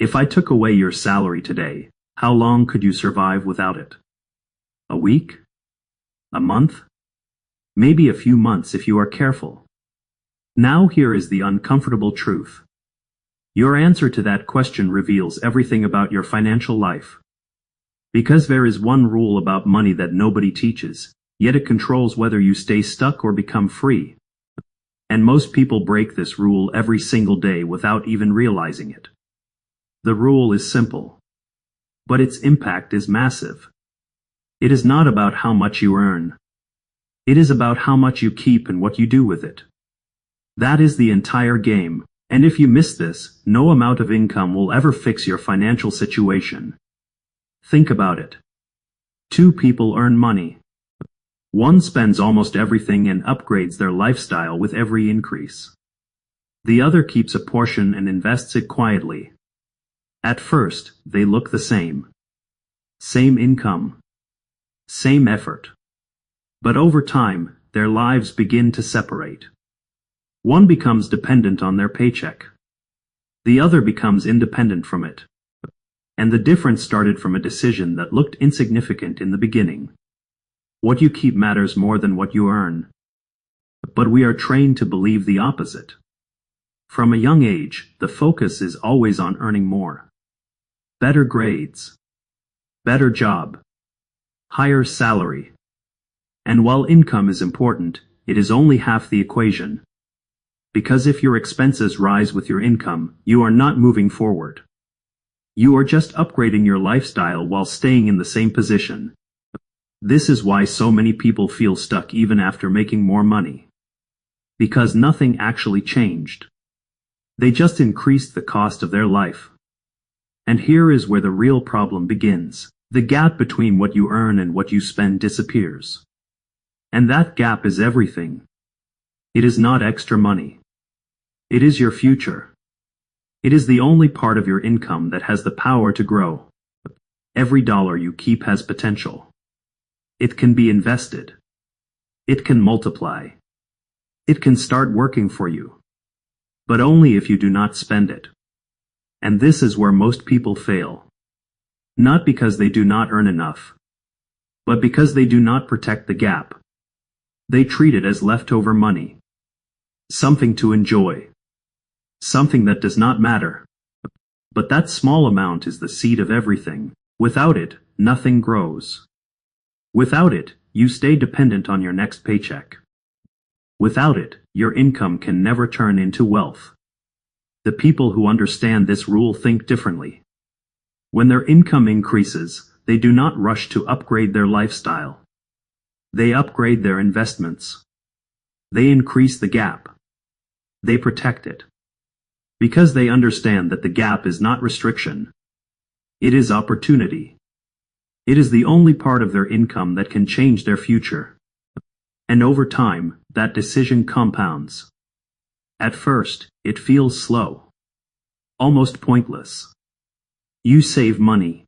If I took away your salary today, how long could you survive without it? A week? A month? Maybe a few months if you are careful. Now here is the uncomfortable truth. Your answer to that question reveals everything about your financial life. Because there is one rule about money that nobody teaches, yet it controls whether you stay stuck or become free. And most people break this rule every single day without even realizing it. The rule is simple, but its impact is massive. It is not about how much you earn. It is about how much you keep and what you do with it. That is the entire game, and if you miss this, no amount of income will ever fix your financial situation. Think about it. Two people earn money. One spends almost everything and upgrades their lifestyle with every increase. The other keeps a portion and invests it quietly. At first, they look the same. Same income. Same effort. But over time, their lives begin to separate. One becomes dependent on their paycheck. The other becomes independent from it. And the difference started from a decision that looked insignificant in the beginning. What you keep matters more than what you earn. But we are trained to believe the opposite. From a young age, the focus is always on earning more. Better grades. Better job. Higher salary. And while income is important, it is only half the equation. Because if your expenses rise with your income, you are not moving forward. You are just upgrading your lifestyle while staying in the same position. This is why so many people feel stuck even after making more money. Because nothing actually changed. They just increased the cost of their life. And here is where the real problem begins. The gap between what you earn and what you spend disappears. And that gap is everything. It is not extra money. It is your future. It is the only part of your income that has the power to grow. Every dollar you keep has potential. It can be invested. It can multiply. It can start working for you. But only if you do not spend it. And this is where most people fail. Not because they do not earn enough, but because they do not protect the gap. They treat it as leftover money. Something to enjoy. Something that does not matter. But that small amount is the seed of everything. Without it, nothing grows. Without it, you stay dependent on your next paycheck. Without it, your income can never turn into wealth. The people who understand this rule think differently. When their income increases, they do not rush to upgrade their lifestyle. They upgrade their investments. They increase the gap. They protect it. Because they understand that the gap is not restriction. It is opportunity. It is the only part of their income that can change their future. And over time, that decision compounds. At first, it feels slow. Almost pointless. You save money.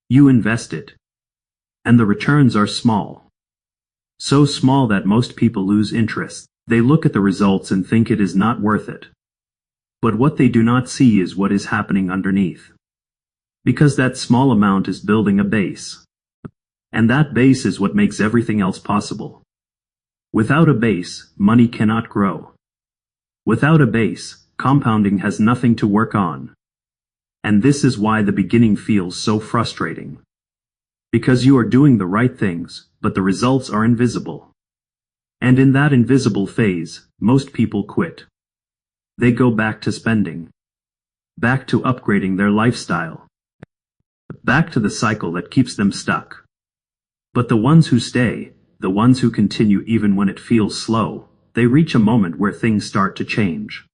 You invest it. And the returns are small. So small that most people lose interest. They look at the results and think it is not worth it. But what they do not see is what is happening underneath. Because that small amount is building a base. And that base is what makes everything else possible. Without a base, money cannot grow. Without a base, compounding has nothing to work on. And this is why the beginning feels so frustrating. Because you are doing the right things, but the results are invisible. And in that invisible phase, most people quit. They go back to spending. Back to upgrading their lifestyle. Back to the cycle that keeps them stuck. But the ones who stay, the ones who continue even when it feels slow, they reach a moment where things start to change.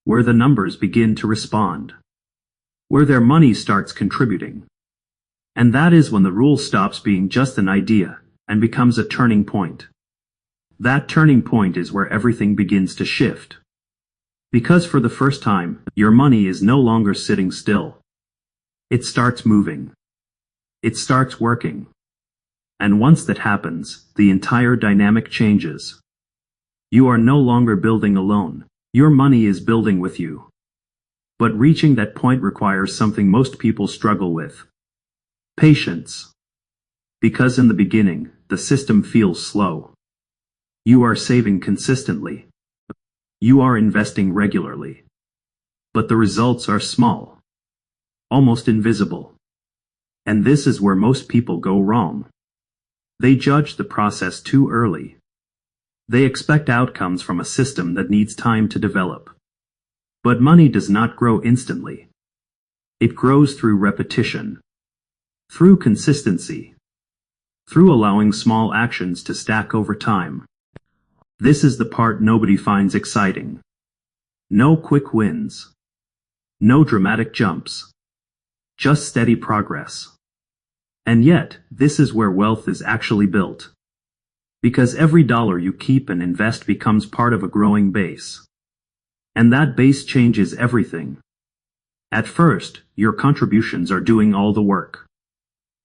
Where the numbers begin to respond. Where their money starts contributing. And that is when the rule stops being just an idea and becomes a turning point. That turning point is where everything begins to shift. Because for the first time, your money is no longer sitting still. It starts moving. It starts working. And once that happens, the entire dynamic changes. You are no longer building alone. Your money is building with you. But reaching that point requires something most people struggle with: patience. Because in the beginning, the system feels slow. You are saving consistently. You are investing regularly. But the results are small, almost invisible. And this is where most people go wrong. They judge the process too early. They expect outcomes from a system that needs time to develop. But money does not grow instantly. It grows through repetition, through consistency, through allowing small actions to stack over time. This is the part nobody finds exciting. No quick wins. No dramatic jumps. Just steady progress. And yet, this is where wealth is actually built. Because every dollar you keep and invest becomes part of a growing base. And that base changes everything. At first, your contributions are doing all the work.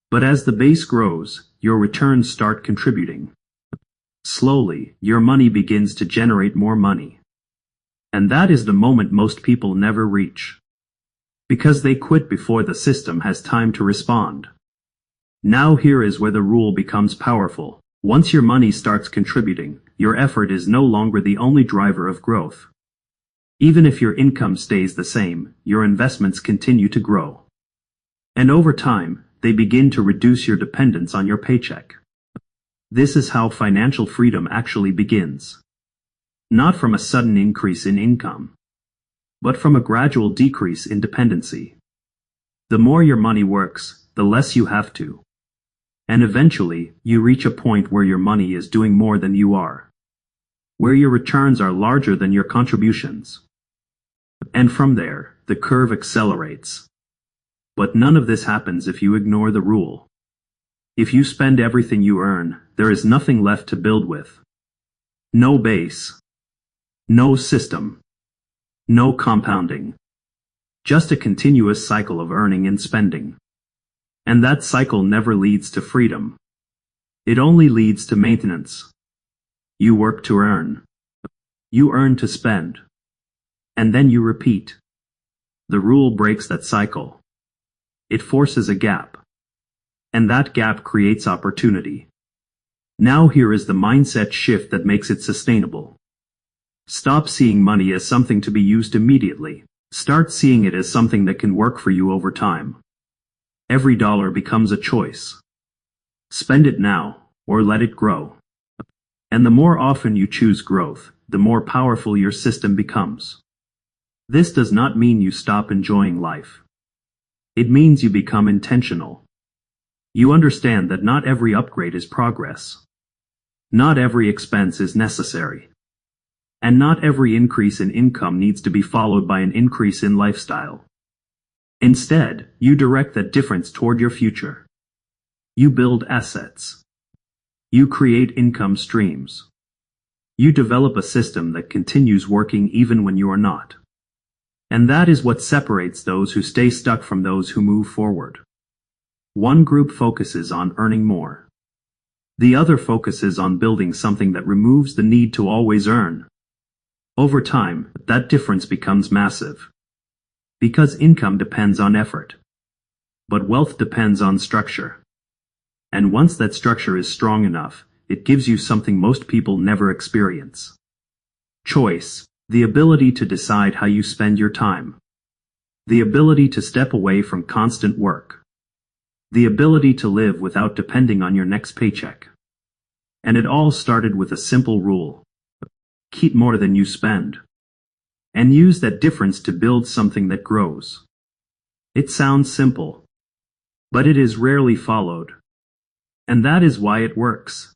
But as the base grows, your returns start contributing. Slowly, your money begins to generate more money. And that is the moment most people never reach. Because they quit before the system has time to respond. Now here is where the rule becomes powerful. Once your money starts contributing, your effort is no longer the only driver of growth. Even if your income stays the same, your investments continue to grow. And over time, they begin to reduce your dependence on your paycheck. This is how financial freedom actually begins. Not from a sudden increase in income, but from a gradual decrease in dependency. The more your money works, the less you have to. And eventually, you reach a point where your money is doing more than you are. Where your returns are larger than your contributions. And from there, the curve accelerates. But none of this happens if you ignore the rule. If you spend everything you earn, there is nothing left to build with. No base. No system. No compounding. Just a continuous cycle of earning and spending. And that cycle never leads to freedom. It only leads to maintenance. You work to earn. You earn to spend. And then you repeat. The rule breaks that cycle. It forces a gap. And that gap creates opportunity. Now here is the mindset shift that makes it sustainable. Stop seeing money as something to be used immediately. Start seeing it as something that can work for you over time. Every dollar becomes a choice. Spend it now, or let it grow. And the more often you choose growth, the more powerful your system becomes. This does not mean you stop enjoying life. It means you become intentional. You understand that not every upgrade is progress. Not every expense is necessary. And not every increase in income needs to be followed by an increase in lifestyle. Instead, you direct that difference toward your future. You build assets. You create income streams. You develop a system that continues working even when you are not. And that is what separates those who stay stuck from those who move forward. One group focuses on earning more. The other focuses on building something that removes the need to always earn. Over time, that difference becomes massive. Because income depends on effort. But wealth depends on structure. And once that structure is strong enough, it gives you something most people never experience. Choice. The ability to decide how you spend your time. The ability to step away from constant work. The ability to live without depending on your next paycheck. And it all started with a simple rule. Keep more than you spend. And use that difference to build something that grows. It sounds simple. But it is rarely followed. And that is why it works.